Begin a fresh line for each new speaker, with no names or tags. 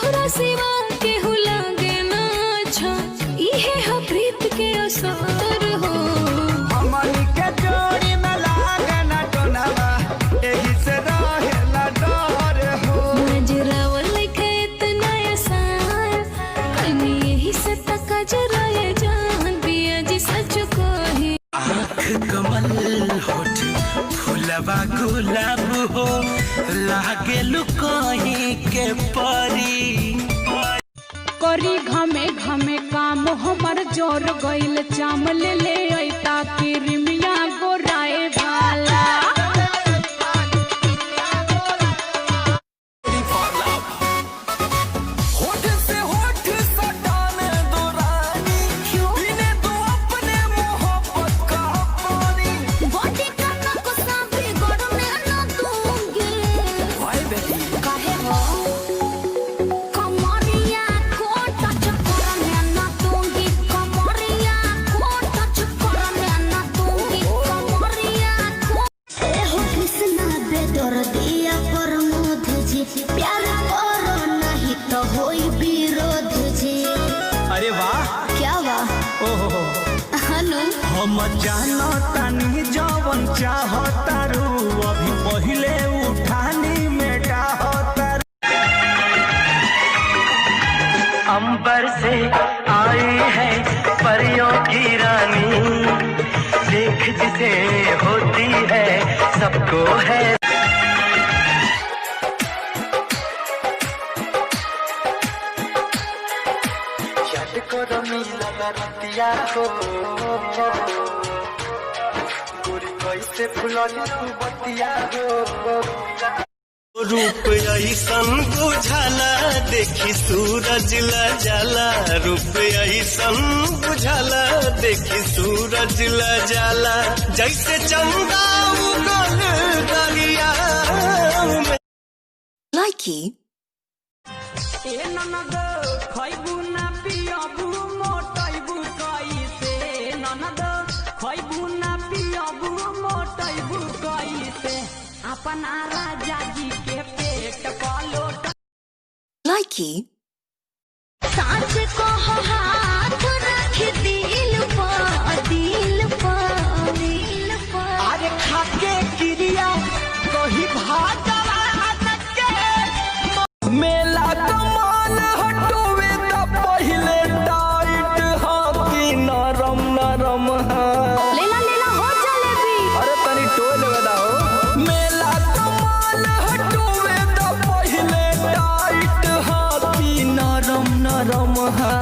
तोहरा सिवा केहू लागे ना अच्छा, इहे ह प्रीत के असर हो।
हमनी के जोड़ी में लागे ना टोनावा, एही से रहेला डर हो।
नजरावा लिखे इतना आसान, कहीं यही से तक जरा ये जान पिया जी सच कही।
आँख कमल होठ फूलवा गुलाब हो, लागे लुकाही के परी।
करी घमे घमे काम हमर जोर गइल चाम ले ले ऐता किरमिया गोराए वाला।
होठ से होठ सटाने दो रानी, पीने दो अपने मोहब्बत का पानी।
बॉडी का ना गुस्सा भी गड़ने ना दूंगी।
हाय बेबी
काहे हो कमरिया को टच करने ना दूंगी, कमरिया को टच करने ना दूंगी, कमरिया को। ए हो कृष्णा बेदर्दिया प्रमोद जी, प्यार करो नहीं तो होई विरोध जी।
अरे वाह,
क्या वाह
ओहो
हनु
हम जानो तानी जवन चाहतारू, अभी पहिले उठानी में डाहतारू। अंबर से आई है परियों की रानी, देख जिसे होती है सबको है। याद करो मिला रतिया को, गोरी कैसे फुलनी तू बतिया हो। रूप ऐसन बुझाला देखी सूरज ला जाला, रूप ऐसन बुझाला देखी सूरज ला जाला, जैसे चंदा उगल दरिया में।
लाइकी
ए ननद खइबू ना पियबू मोटइबू कइसे, ननद खइबू ना पियबू मोटइबू कइसे, अपना राजा जी के पेट पलोट।
लाइकी सांच को हाथ रख दिल पर, दिल पर, दिल पर।
अरे खाके क्रिया कही भाजवा मेला कमान हटोवे त पहिले टाइट हाथी नरम नरम हा।
लेला हो जलेबी।
अरे तनी टोल बताओ। मेला कमान हटोवे त पहिले टाइट हाथी नरम नरम हा।